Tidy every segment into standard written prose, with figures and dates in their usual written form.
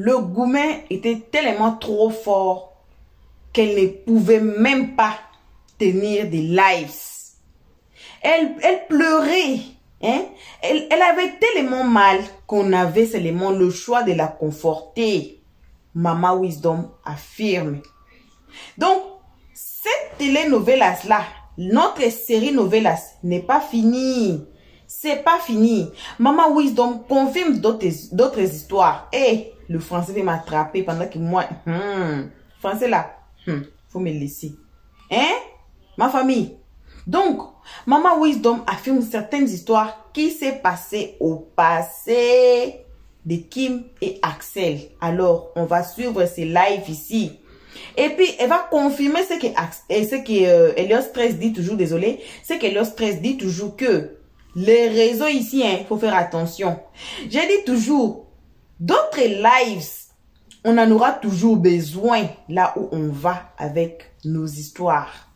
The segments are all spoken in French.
le gourmet était tellement trop fort qu'elle ne pouvait même pas tenir des lives. Elle pleurait. Hein? Elle avait tellement mal qu'on avait seulement le choix de la conforter. Mama Wisdom affirme. Donc, cette télénovelas-là, notre série novelas n'est pas finie. C'est pas fini. Mama Wisdom confirme d'autres histoires. Et le français va m'attraper pendant que moi, français là, faut me laisser. Hein? Ma famille. Donc, Mama Wisdom affirme certaines histoires qui s'est passées au passé de Kim et Axel. Alors, on va suivre ces lives ici. Et puis, elle va confirmer ce que Helios Stress dit toujours, désolé, c'est que Helios Stress dit toujours que les réseaux ici, il faut faire attention. J'ai dit toujours, d'autres lives, on en aura toujours besoin là où on va avec nos histoires.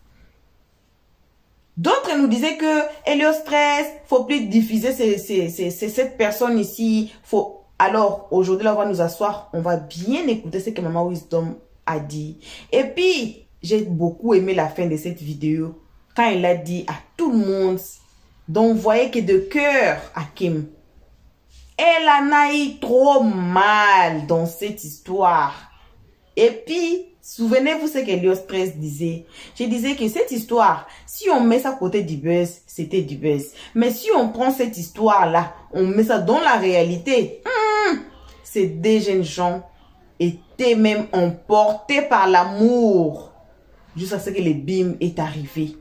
D'autres nous disaient que Helios Stress, faut plus diffuser cette personne ici. Alors, aujourd'hui, là, on va nous asseoir. On va bien écouter ce que Mama Wisdom a dit. Et puis, j'ai beaucoup aimé la fin de cette vidéo. Quand elle a dit à tout le monde d'envoyer que de cœur à Kim. Elle en a eu trop mal dans cette histoire. Et puis, souvenez-vous ce que Helios Stress disait. Je disais que cette histoire, si on met ça à côté du buzz, c'était du buzz. Mais si on prend cette histoire-là, on met ça dans la réalité, ces deux jeunes gens étaient même emportés par l'amour. Jusqu'à ce que le BIM est arrivé.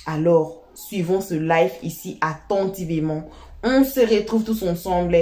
Alors, suivons ce live ici attentivement. On se retrouve tous ensemble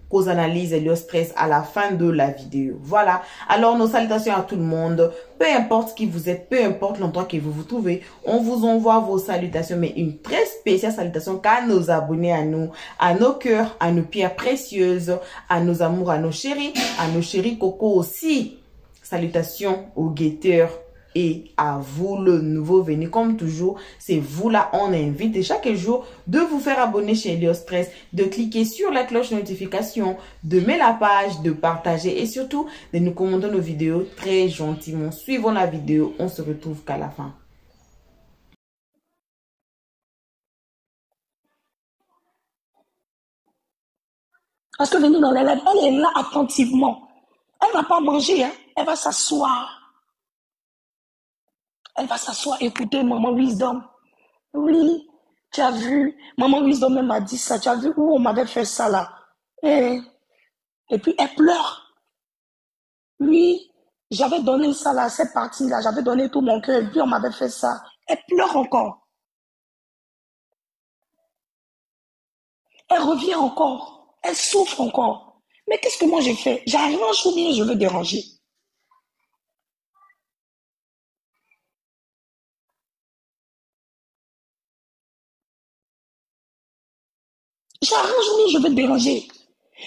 qu'aux analyses et le stress à la fin de la vidéo. Voilà. Alors, nos salutations à tout le monde. Peu importe qui vous êtes, peu importe l'endroit que vous vous trouvez, on vous envoie vos salutations, mais une très spéciale salutation qu'à nos abonnés, à nous, à nos cœurs, à nos pierres précieuses, à nos amours, à nos chéris Coco aussi. Salutations aux guetteurs. Et à vous, le nouveau venu, comme toujours, c'est vous là, on invite chaque jour de vous faire abonner chez Helios Stress, de cliquer sur la cloche de notification, de mettre la page, de partager et surtout de nous commenter nos vidéos très gentiment. Suivons la vidéo, on se retrouve qu'à la fin. Parce que venez dans les lèvres, elle est là attentivement. Elle ne va pas manger, hein. Elle va s'asseoir. Elle va s'asseoir, écouter Maman Wisdom. Oui, tu as vu, Maman Wisdom même m'a dit ça. Tu as vu où on m'avait fait ça là. Et puis elle pleure. Oui, j'avais donné ça là, cette partie-là, j'avais donné tout mon cœur. Et puis on m'avait fait ça. Elle pleure encore. Elle revient encore. Elle souffre encore. Mais qu'est-ce que moi j'ai fait? J'arrange ou bien je veux déranger? J'arrange ou bien je veux déranger?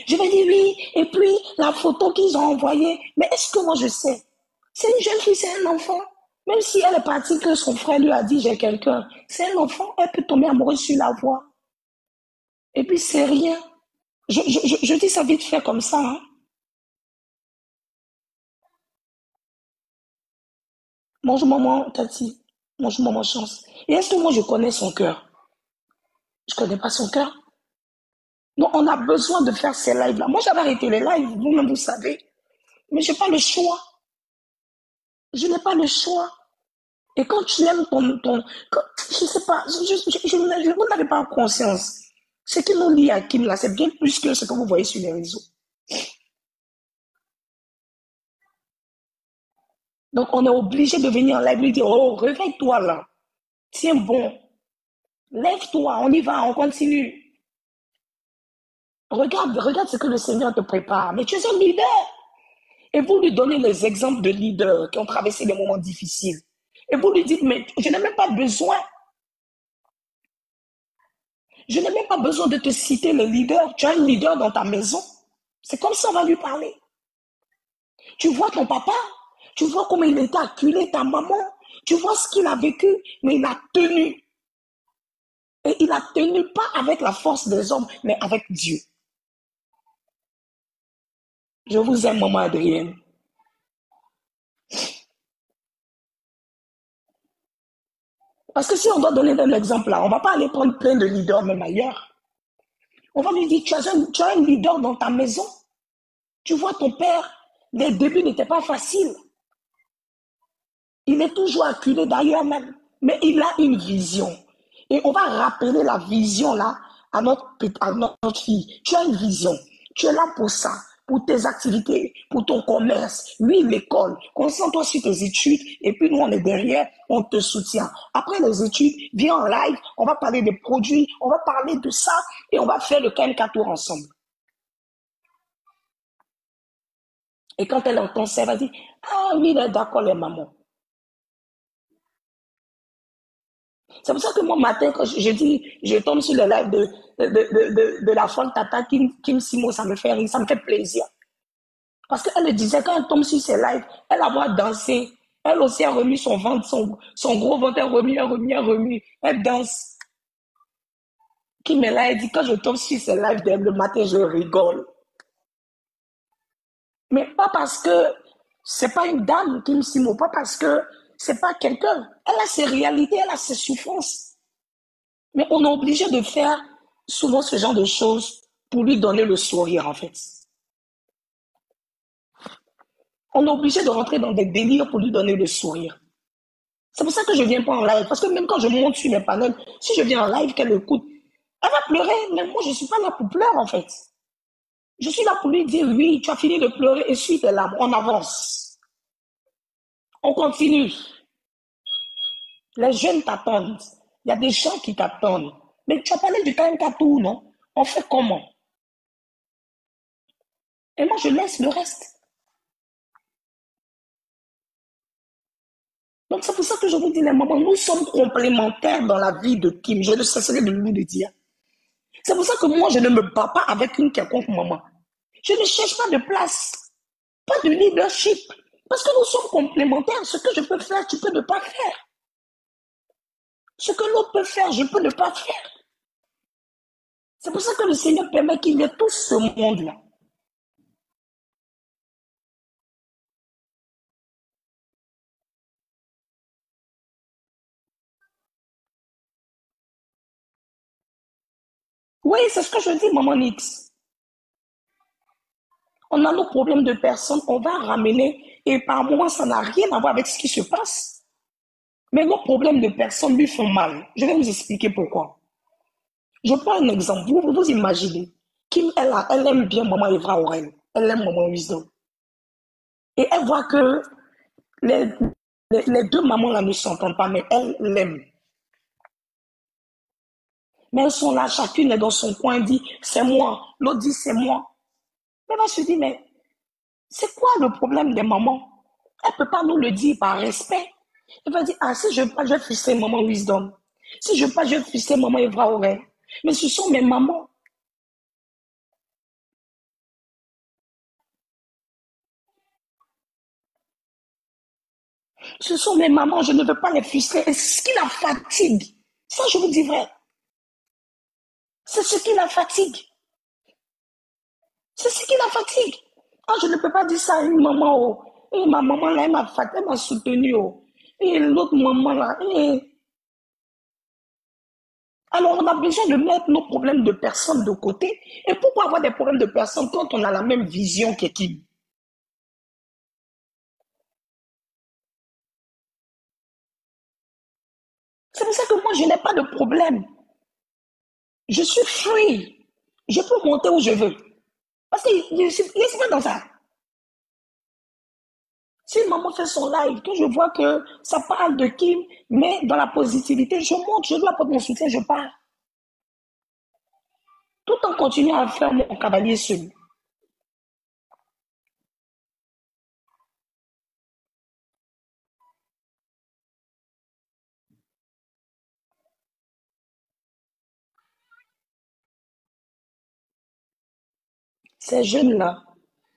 Je vais dire oui, et puis la photo qu'ils ont envoyée, mais est-ce que moi je sais? C'est une jeune fille, c'est un enfant. Même si elle est partie que son frère lui a dit j'ai quelqu'un, c'est un enfant, elle peut tomber amoureuse sur la voie. Et puis c'est rien. Je dis ça vite fait comme ça. Hein. Bonjour maman, Tati. Bonjour maman Chance. Et est-ce que moi je connais son cœur? Je connais pas son cœur. Donc on a besoin de faire ces lives-là. Moi j'avais arrêté les lives, vous-même vous savez. Mais je n'ai pas le choix. Je n'ai pas le choix. Et quand tu aimes je sais pas, vous n'avez pas conscience. Ce qui nous lie à Kim là, c'est bien plus que ce que vous voyez sur les réseaux. Donc on est obligé de venir en live lui dire, oh, réveille-toi là. Tiens bon. Lève-toi, on y va, on continue. Regarde ce que le Seigneur te prépare. Mais tu es un leader. Et vous lui donnez les exemples de leaders qui ont traversé des moments difficiles. Et vous lui dites, mais je n'ai même pas besoin. Je n'ai même pas besoin de te citer le leader. Tu as un leader dans ta maison. C'est comme ça on va lui parler. Tu vois ton papa. Tu vois comment il était acculé, ta maman. Tu vois ce qu'il a vécu, mais il a tenu. Et il a tenu pas avec la force des hommes, mais avec Dieu. Je vous aime, maman Adrienne. Parce que si on doit donner un exemple là, on ne va pas aller prendre plein de leaders même ailleurs. On va lui dire, tu as un leader dans ta maison. Tu vois, ton père, les débuts n'étaient pas faciles. Il est toujours acculé d'ailleurs même. Mais il a une vision. Et on va rappeler la vision là à notre fille. Tu as une vision. Tu es là pour ça, pour tes activités, pour ton commerce. Lui, l'école. Concentre-toi sur tes études. Et puis nous, on est derrière, on te soutient. Après les études, viens en live. On va parler des produits. On va parler de ça. Et on va faire le KMK Tour ensemble. Et quand elle entend ça, elle va dire, ah oui, d'accord, les mamans. C'est pour ça que moi, matin, quand je dis, je tombe sur le live de la folle Tata Kim Simo, ça me fait rire, ça me fait plaisir. Parce qu'elle me disait, quand elle tombe sur ses lives, elle a voix danser. Elle aussi a remis son ventre, son gros ventre, elle remis. Elle danse. Kim est là, elle dit, quand je tombe sur ses lives le matin, je rigole. Mais pas parce que c'est pas une dame, Kim Simo, pas parce que c'est pas quelqu'un. Elle a ses réalités, elle a ses souffrances. Mais on est obligé de faire souvent ce genre de choses pour lui donner le sourire, en fait. On est obligé de rentrer dans des délires pour lui donner le sourire. C'est pour ça que je ne viens pas en live. Parce que même quand je monte sur mes panels, si je viens en live, qu'elle écoute, elle va pleurer. Mais moi, je ne suis pas là pour pleurer, en fait. Je suis là pour lui dire, oui, tu as fini de pleurer, essuie tes larmes, on avance. On continue. Les jeunes t'attendent. Il y a des gens qui t'attendent. Mais tu as parlé du KMK Tour, non? On fait comment? Et moi, je laisse le reste. Donc, c'est pour ça que je vous dis, les mamans, nous sommes complémentaires dans la vie de Kim. Je ne cesserai de vous le dire. C'est pour ça que moi, je ne me bats pas avec une quelconque maman. Je ne cherche pas de place, pas de leadership. Parce que nous sommes complémentaires. Ce que je peux faire, tu peux ne pas faire. Ce que l'autre peut faire, je peux ne pas faire. C'est pour ça que le Seigneur permet qu'il y ait tout ce monde-là. Oui, c'est ce que je dis, maman Nix. On a nos problèmes de personnes, on va ramener, et par moments, ça n'a rien à voir avec ce qui se passe. Mais nos problèmes de personnes lui font mal. Je vais vous expliquer pourquoi. Je prends un exemple. Vous imaginez. Kim, elle aime bien maman Evra Aurel. Elle aime maman Wisdom. Et elle voit que les, les deux mamans là ne s'entendent pas, mais elle l'aime. Mais elles sont là, chacune est dans son coin, elle dit c'est moi. L'autre dit c'est moi. Mais elle va se dire, mais c'est quoi le problème des mamans? Elle ne peut pas nous le dire par respect. Elle va dire, ah, si je veux pas, je vais frustrer maman Wisdom. Si je veux pas, je vais frustrer maman Evra Aurel. Mais ce sont mes mamans. Ce sont mes mamans, je ne veux pas les frustrer. Et c'est ce qui la fatigue. Ça, je vous dis vrai. C'est ce qui la fatigue. C'est ce qui la fatigue. Ah, je ne peux pas dire ça à une maman. Oh. Et ma maman, là, elle m'a soutenu. Oh. Et l'autre maman, là. Alors, on a besoin de mettre nos problèmes de personnes de côté. Et pourquoi avoir des problèmes de personnes quand on a la même vision qu'Ekim? C'est pour ça que moi, je n'ai pas de problème. Je suis free. Je peux monter où je veux. Parce que je suis pas dans ça. Si maman fait son live, que je vois que ça parle de Kim, mais dans la positivité, je monte, je dois apporter mon soutien, je pars. Tout en continuant à faire mon cavalier seul. Ces jeunes-là,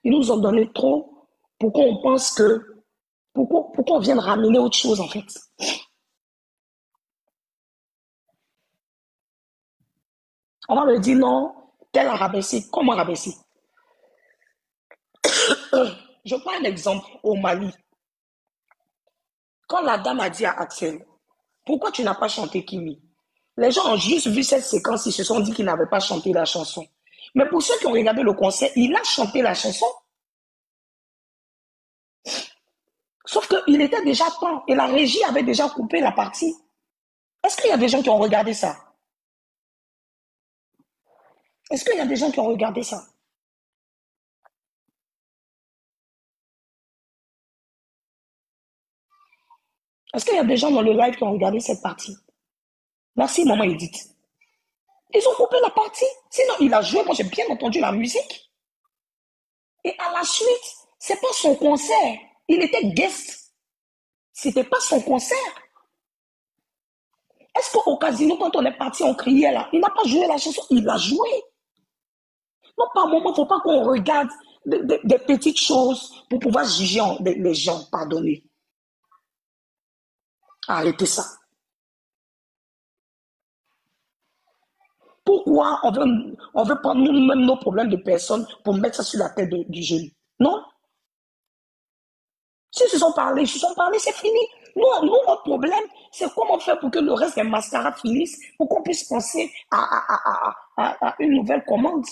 ils nous ont donné trop pour qu'on pense que, pour qu'on vienne ramener autre chose en fait. On va me dire non, tel a rabaissé. Comment rabaisser? Je prends un exemple au Mali. Quand la dame a dit à Axel, pourquoi tu n'as pas chanté Kimi? Les gens ont juste vu cette séquence, ils se sont dit qu'il n'avait pas chanté la chanson. Mais pour ceux qui ont regardé le concert, il a chanté la chanson. Sauf qu'il était déjà temps et la régie avait déjà coupé la partie. Est-ce qu'il y a des gens qui ont regardé ça? Est-ce qu'il y a des gens qui ont regardé ça? Est-ce qu'il y a des gens dans le live qui ont regardé cette partie? Merci, maman Edith. Ils ont coupé la partie. Sinon, il a joué. Moi, j'ai bien entendu la musique. Et à la suite, c'est pas son concert. Il était guest. C'était pas son concert. Est-ce qu'au casino, quand on est parti, on criait là? Il n'a pas joué la chanson. Il a joué. Non, par moment, il ne faut pas qu'on regarde des petites choses pour pouvoir juger les gens. Pardonnez. Arrêtez ça. Pourquoi on veut prendre nous-mêmes nos problèmes de personnes pour mettre ça sur la tête du jeune? Non? S'ils se sont parlé, c'est fini. Nous, notre problème, c'est comment faire pour que le reste des mascarades finissent, pour qu'on puisse penser à une nouvelle commande.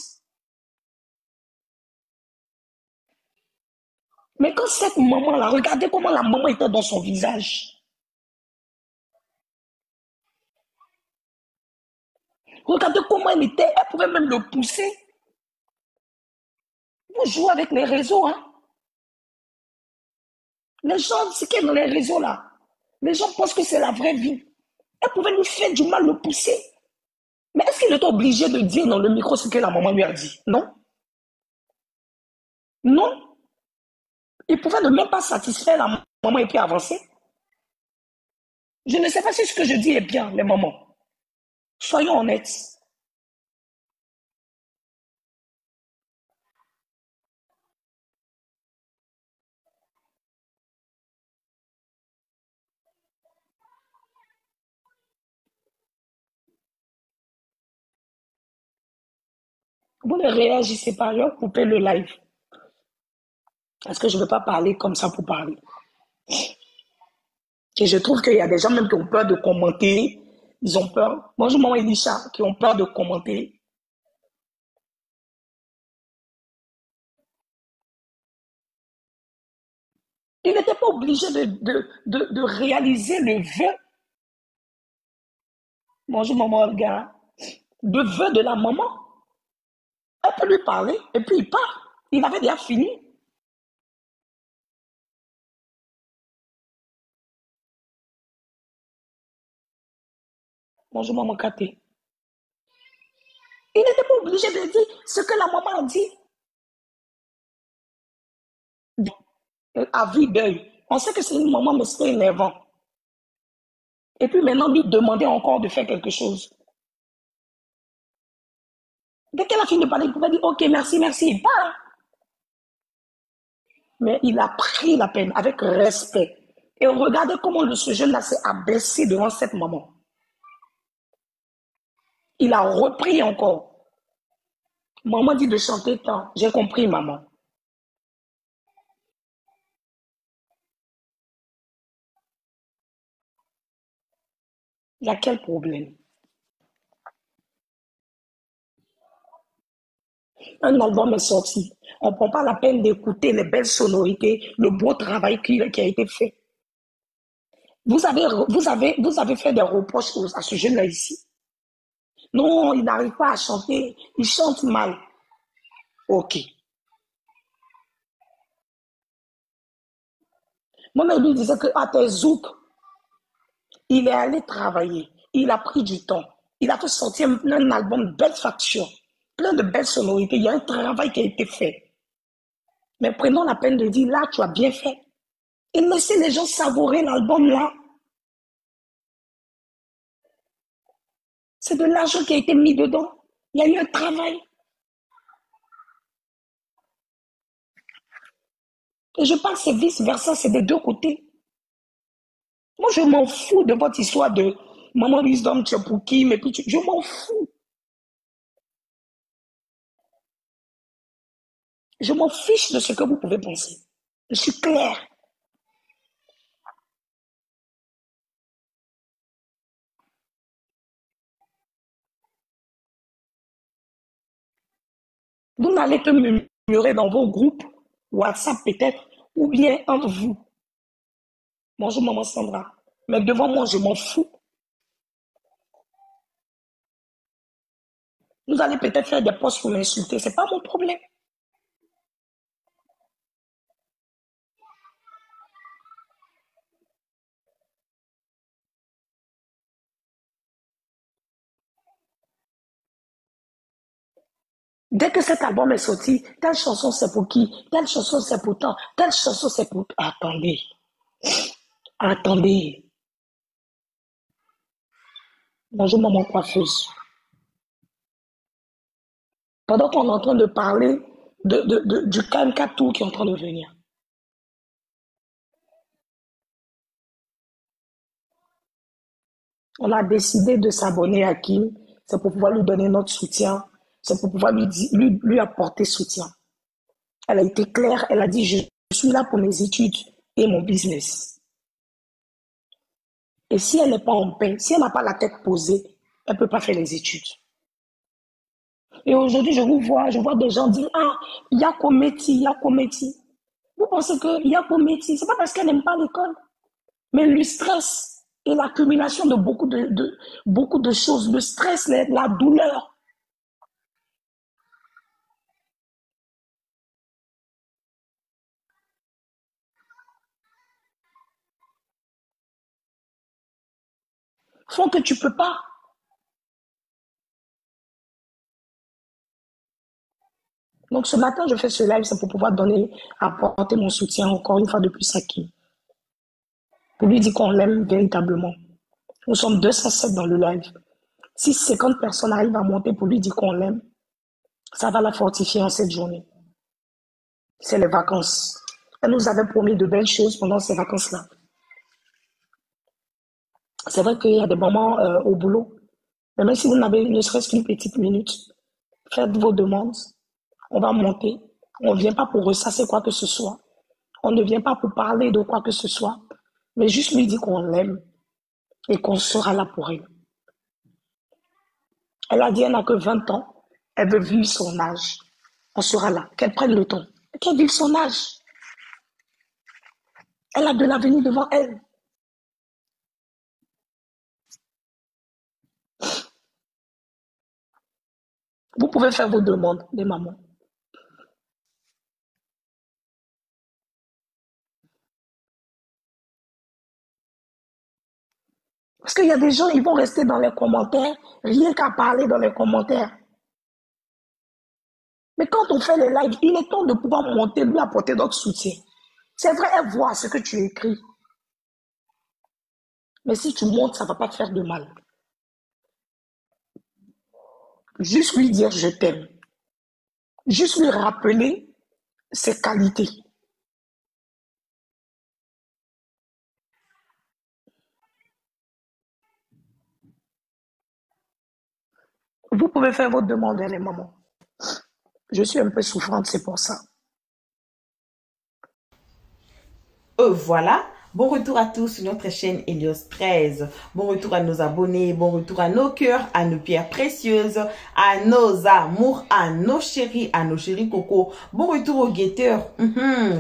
Mais quand cette maman-là, regardez comment la maman était dans son visage. Regardez comment elle était, elle pouvait même le pousser. Vous jouez avec les réseaux, hein. Les gens, ce qui est dans les réseaux là, les gens pensent que c'est la vraie vie. Elle pouvait lui faire du mal, le pousser. Mais est-ce qu'il était obligé de dire dans le micro ce que la maman lui a dit? Non. Non. Il pouvait ne même pas satisfaire la maman et puis avancer. Je ne sais pas si ce que je dis est bien, les mamans. Soyons honnêtes. Vous ne réagissez pas, je vais couper le live. Parce que je ne veux pas parler comme ça pour parler. Et je trouve qu'il y a des gens même qui ont peur de commenter. Ils ont peur. Bonjour, maman Elisha, qui ont peur de commenter. Il n'était pas obligé de réaliser le vœu. Bonjour, maman Olga. Le vœu de la maman. Elle peut lui parler et puis il part. Il avait déjà fini. Bonjour, maman Katé. Il n'était pas obligé de dire ce que la maman a dit. À vue d'œil. On sait que c'est une maman, mais c'était énervant. Et puis maintenant, lui demander encore de faire quelque chose. Dès qu'elle a fini de parler, il pouvait dire ok, merci, merci, il part. Mais il a pris la peine avec respect. Et regardez comment ce jeune-là s'est abaissé devant cette maman. Il a repris encore. Maman dit de chanter tant. J'ai compris, maman. Il y a quel problème? Un album est sorti. On ne prend pas la peine d'écouter les belles sonorités, le beau travail qui a été fait. Vous avez fait des reproches à ce jeune-là ici. Non, il n'arrive pas à chanter. Il chante mal. Ok. Moi, lui disait que à tes zouk, il est allé travailler. Il a pris du temps. Il a fait sortir un album de belle facture, plein de belles sonorités. Il y a un travail qui a été fait. Mais prenons la peine de dire, là, tu as bien fait. Et laissez les gens savourer l'album là. C'est de l'argent qui a été mis dedans. Il y a eu un travail. Et je pense que c'est vice-versa, c'est des deux côtés. Moi, je m'en fous de votre histoire de maman Wisdom, tu es pour qui, mais puis je m'en fous. Je m'en fiche de ce que vous pouvez penser. Je suis claire. Vous n'allez que murmurer dans vos groupes, WhatsApp peut-être, ou bien entre vous. Bonjour maman Sandra. Mais devant moi, je m'en fous. Vous allez peut-être faire des posts pour m'insulter. Ce n'est pas mon problème. Dès que cet album est sorti, telle chanson c'est pour qui? Telle chanson c'est pour tant? Telle chanson c'est pour... Attendez. Attendez. Bonjour maman coiffeuse. Pendant qu'on est en train de parler du KMK Tour qui est en train de venir. On a décidé de s'abonner à Kim. C'est pour pouvoir lui donner notre soutien. C'est pour pouvoir lui apporter soutien. Elle a été claire. Elle a dit, je suis là pour mes études et mon business. Et si elle n'est pas en paix, si elle n'a pas la tête posée, elle ne peut pas faire les études. Et aujourd'hui, je vois des gens dire, ah, Yako Meti. Vous pensez que Yako Meti, ce n'est pas parce qu'elle n'aime pas l'école, mais le stress et l'accumulation de beaucoup de choses, le stress, la douleur, font que tu ne peux pas. Donc ce matin, je fais ce live, c'est pour pouvoir apporter mon soutien encore une fois de plus à Kim. Pour lui dire qu'on l'aime véritablement. Nous sommes 207 dans le live. Si 50 personnes arrivent à monter pour lui dire qu'on l'aime, ça va la fortifier en cette journée. C'est les vacances. Elle nous avait promis de belles choses pendant ces vacances-là. C'est vrai qu'il y a des moments au boulot. Mais même si vous n'avez ne serait-ce qu'une petite minute, faites vos demandes. On va monter. On ne vient pas pour ressasser quoi que ce soit. On ne vient pas pour parler de quoi que ce soit. Mais juste lui dire qu'on l'aime et qu'on sera là pour elle. Elle a dit qu'elle n'a que 20 ans. Elle veut vivre son âge. On sera là. Qu'elle prenne le temps. Qu'elle vive son âge. Elle a de l'avenir devant elle. Vous pouvez faire vos demandes, les mamans. Parce qu'il y a des gens, ils vont rester dans les commentaires, rien qu'à parler dans les commentaires. Mais quand on fait les lives, il est temps de pouvoir monter, lui apporter notre soutien. C'est vrai, elle voit ce que tu écris. Mais si tu montes, ça ne va pas te faire de mal. Juste lui dire je t'aime. Juste lui rappeler ses qualités. Vous pouvez faire votre demande, les mamans. Je suis un peu souffrante, c'est pour ça. Voilà. Bon retour à tous sur notre chaîne Helios 13. Bon retour à nos abonnés, bon retour à nos cœurs, à nos pierres précieuses, à nos amours, à nos chéris coco. Bon retour aux guetteurs.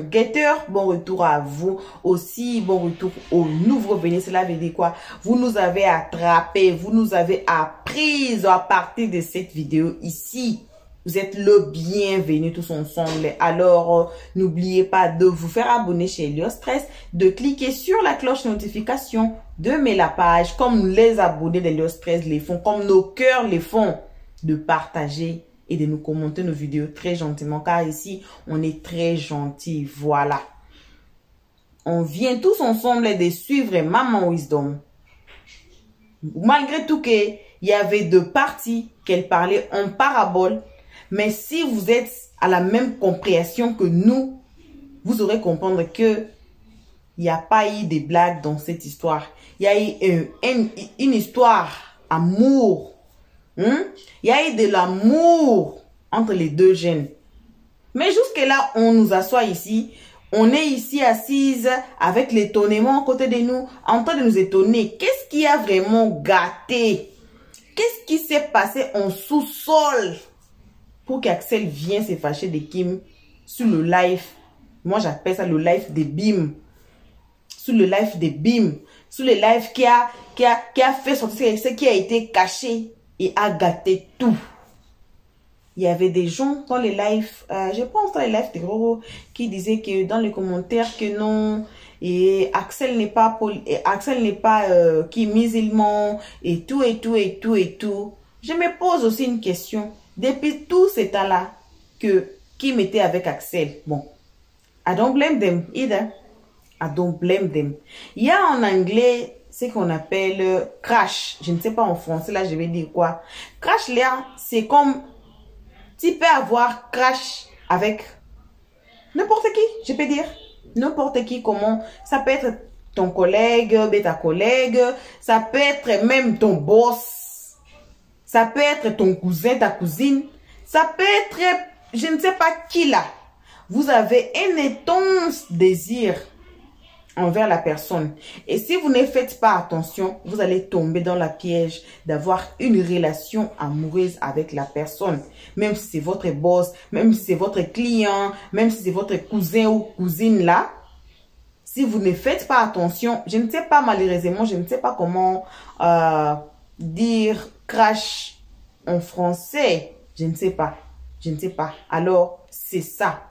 Guetteurs, bon retour à vous aussi. Bon retour aux nouveaux venus. Cela veut dire quoi? Vous nous avez attrapés, vous nous avez appris à partir de cette vidéo ici. Vous êtes le bienvenu tous ensemble. Alors, n'oubliez pas de vous faire abonner chez Helios 13, de cliquer sur la cloche notification, de mettre la page comme les abonnés d'Helios 13 les font, comme nos cœurs les font, de partager et de nous commenter nos vidéos très gentiment, car ici, on est très gentils. Voilà. On vient tous ensemble de suivre Maman Wisdom. Malgré tout qu'il y avait deux parties, qu'elle parlait en parabole. Mais si vous êtes à la même compréhension que nous, vous aurez comprendre que il n'y a pas eu de blagues dans cette histoire. Il y a eu une histoire amour. Il y a eu de l'amour entre les deux jeunes. Mais jusque-là, on nous assoit ici. On est ici assise avec l'étonnement à côté de nous, en train de nous étonner. Qu'est-ce qui a vraiment gâté? Qu'est-ce qui s'est passé en sous-sol pour qu'Axel vienne se fâcher de Kim sur le live? Moi, j'appelle ça le live de Bim. Sur le live de Bim. Sur le live qui a fait sortir ce qui a été caché et a gâté tout. Il y avait des gens dans les lives, je pense dans les lives de Roro, qui disaient que dans les commentaires que non, et Axel n'est pas qui musulman, et tout, et tout, et tout, et tout. Je me pose aussi une question. Depuis tout ce temps-là, qui m'était avec Axel, bon, I don't blame them either. I don't blame them. Il y a en anglais ce qu'on appelle crash. Je ne sais pas en français, là, je vais dire quoi. Crash, là, c'est comme... Tu peux avoir crash avec n'importe qui, je peux dire. N'importe qui, comment. Ça peut être ton collègue, ta collègue. Ça peut être même ton boss. Ça peut être ton cousin, ta cousine. Ça peut être, je ne sais pas qui là. Vous avez un intense désir envers la personne. Et si vous ne faites pas attention, vous allez tomber dans la piège d'avoir une relation amoureuse avec la personne. Même si c'est votre boss, même si c'est votre client, même si c'est votre cousin ou cousine là. Si vous ne faites pas attention, je ne sais pas malheureusement, je ne sais pas comment dire crash en français. Je ne sais pas. Je ne sais pas. Alors, c'est ça.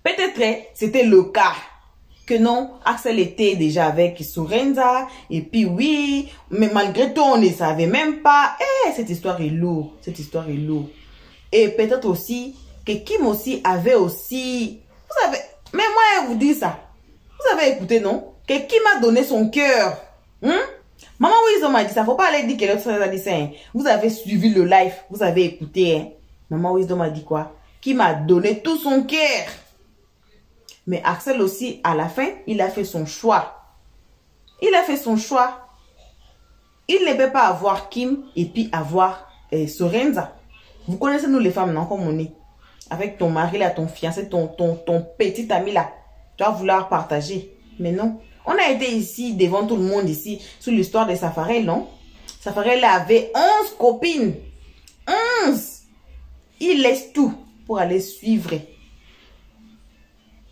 Peut-être c'était le cas. Que non, Axel était déjà avec Sorenza, et puis oui, mais malgré tout, on ne savait même pas. Eh, cette histoire est lourde, cette histoire est lourde. Et peut-être aussi, que Kim aussi avait aussi, vous savez, mais moi, je vous dis ça, vous avez écouté, non? Que Kim a donné son cœur. Maman Wisdom m'a dit ça, faut pas aller dire que l'autre a dit ça. Hein. Vous avez suivi le live, vous avez écouté. Hein. Maman Wisdom a dit quoi? Kim a donné tout son cœur. Mais Axel aussi, à la fin, il a fait son choix. Il a fait son choix. Il ne peut pas avoir Kim et puis avoir Sorenza. Vous connaissez nous les femmes, non, comme on est. Avec ton mari là, ton fiancé, ton petit ami là. Tu vas vouloir partager. Mais non. On a été ici, devant tout le monde ici, sur l'histoire de Safarel, non? Safarel avait 11 copines. 11. Il laisse tout pour aller suivre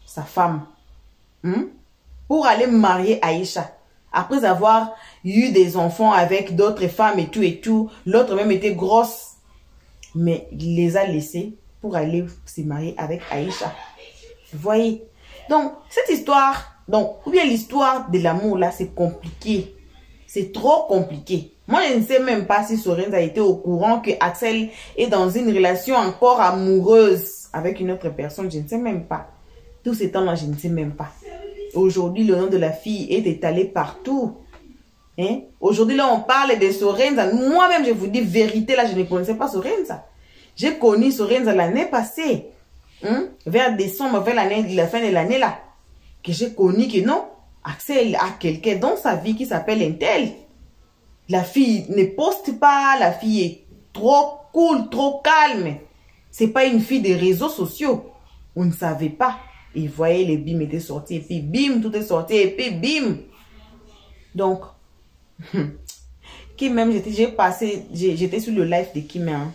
sa femme, pour aller marier Aïcha. Après avoir eu des enfants avec d'autres femmes et tout, l'autre même était grosse. Mais il les a laissés pour aller se marier avec Aïcha. Vous voyez? Donc, cette histoire, ou bien l'histoire de l'amour là, c'est compliqué. C'est trop compliqué. Moi, je ne sais même pas si Sorenza a été au courant que Axel est dans une relation encore amoureuse avec une autre personne. Je ne sais même pas. Tous ces temps-là, je ne sais même pas. Aujourd'hui, le nom de la fille est étalé partout. Hein? Aujourd'hui, là, on parle de Sorenza. Moi-même, je vous dis vérité, là, je ne connaissais pas Sorenza. J'ai connu Sorenza l'année passée. Vers décembre, vers la fin de l'année, là. Que j'ai connu que non, Axel a quelqu'un dans sa vie qui s'appelle Intel. La fille ne poste pas, la fille est trop cool, trop calme. C'est pas une fille des réseaux sociaux. On ne savait pas. Et voyez, les bim étaient sortis. Et puis bim, tout est sorti. Et puis bim. Donc, Kim même, j'étais sur le live de Kim. Hein.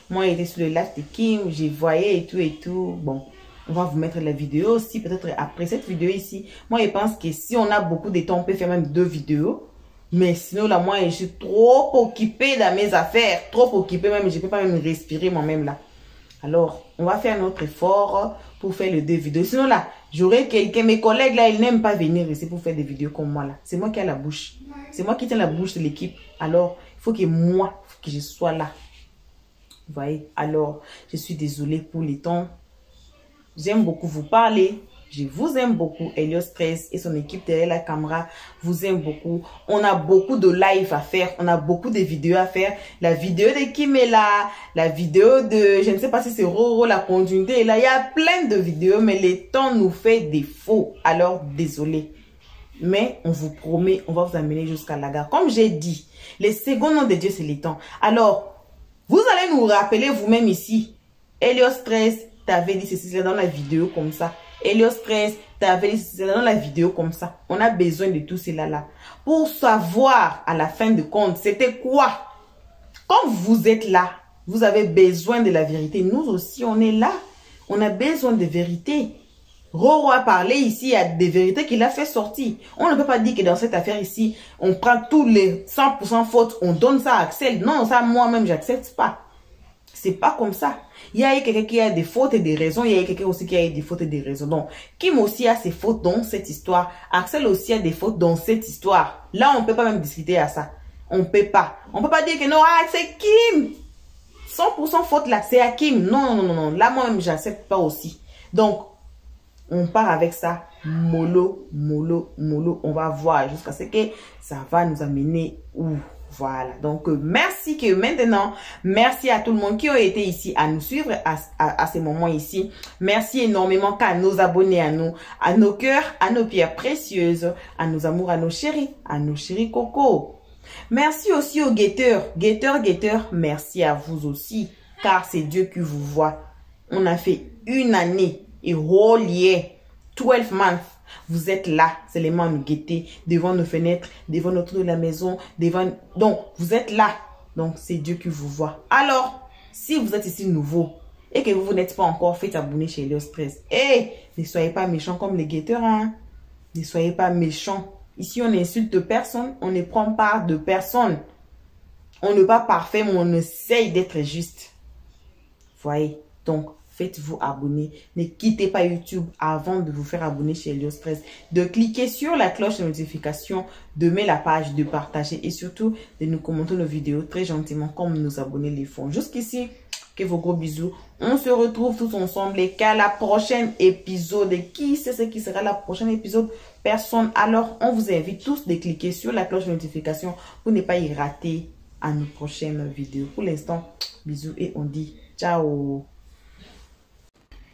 Moi, j'étais sur le live de Kim. J'ai voyé et tout. Bon, on va vous mettre la vidéo aussi. Peut-être après cette vidéo ici. Moi, je pense que si on a beaucoup de temps, on peut faire même 2 vidéos. Mais sinon, là, moi, je suis trop occupée dans mes affaires. Trop occupée même. Je ne peux pas même respirer moi-même là. Alors, on va faire notre effort pour faire les 2 vidéos. Sinon, là, j'aurai quelqu'un, mes collègues, là, ils n'aiment pas venir ici pour faire des vidéos comme moi, là. C'est moi qui ai la bouche. C'est moi qui tiens la bouche de l'équipe. Alors, il faut que moi, que je sois là. Vous voyez? Alors, je suis désolée pour les temps. J'aime beaucoup vous parler. Je vous aime beaucoup. Helios 13 et son équipe derrière la caméra vous aime beaucoup. On a beaucoup de live à faire. On a beaucoup de vidéos à faire. La vidéo de Kim est là. La vidéo de, je ne sais pas si c'est Roro, la continuité est là. Il y a plein de vidéos, mais le temps nous fait défaut. Alors, désolé. Mais on vous promet, on va vous amener jusqu'à la gare. Comme j'ai dit, le second nom de Dieu, c'est le temps. Alors, vous allez nous rappeler vous-même ici. Helios 13, t'avais dit ceci dans la vidéo comme ça. Helios 13, t'avais dit ceci dans la vidéo comme ça. On a besoin de tout cela là. Pour savoir à la fin de compte, c'était quoi? Quand vous êtes là, vous avez besoin de la vérité. Nous aussi, on est là. On a besoin de vérité. Roro a parlé ici, il y a des vérités qu'il a fait sortir. On ne peut pas dire que dans cette affaire ici, on prend tous les 100% fautes, on donne ça à Axel. Non, ça moi-même, j'accepte pas. C'est pas comme ça. Il y a quelqu'un qui a des fautes et des raisons. Il y a quelqu'un aussi qui a des fautes et des raisons. Donc, Kim aussi a ses fautes dans cette histoire. Axel aussi a des fautes dans cette histoire. Là, on ne peut pas même discuter à ça. On ne peut pas. On ne peut pas dire que non, ah, c'est Kim. 100% faute là, c'est à Kim. Non, non, non, non. Là, moi-même, j'accepte pas aussi. Donc, on part avec ça, mollo, mollo, mollo. On va voir jusqu'à ce que ça va nous amener où. Voilà. Donc, merci que maintenant, merci à tout le monde qui a été ici à nous suivre à ces moments ici. Merci énormément à nos abonnés, à nos cœurs, à nos pierres précieuses, à nos amours, à nos chéris coco. Merci aussi aux guetteurs. Guetteurs, merci à vous aussi, car c'est Dieu qui vous voit. On a fait une année. Et whole year, 12 months, vous êtes là, seulement à nous guetter, devant nos fenêtres, devant notre de la maison, devant... Donc, vous êtes là. Donc, c'est Dieu qui vous voit. Alors, si vous êtes ici nouveau et que vous n'êtes pas encore fait abonner chez Helios 13, ne soyez pas méchants comme les guetteurs, hein. Ne soyez pas méchants. Ici, on n'insulte personne, on ne prend part de personne. On n'est pas parfait, mais on essaye d'être juste. Voyez, donc, faites-vous abonner. Ne quittez pas YouTube avant de vous faire abonner chez Helios 13. De cliquer sur la cloche de notification, de mettre la page, de partager et surtout de nous commenter nos vidéos très gentiment comme nos abonnés les font. Jusqu'ici, que vos gros bisous. On se retrouve tous ensemble et qu'à la prochaine épisode. Et qui sait ce qui sera la prochaine épisode? Personne. Alors, on vous invite tous de cliquer sur la cloche de notification pour ne pas y rater à nos prochaines vidéos. Pour l'instant, bisous et on dit ciao.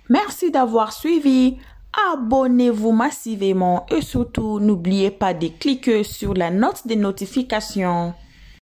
Merci d'avoir suivi. Abonnez-vous massivement et surtout, n'oubliez pas de cliquer sur la note de notification.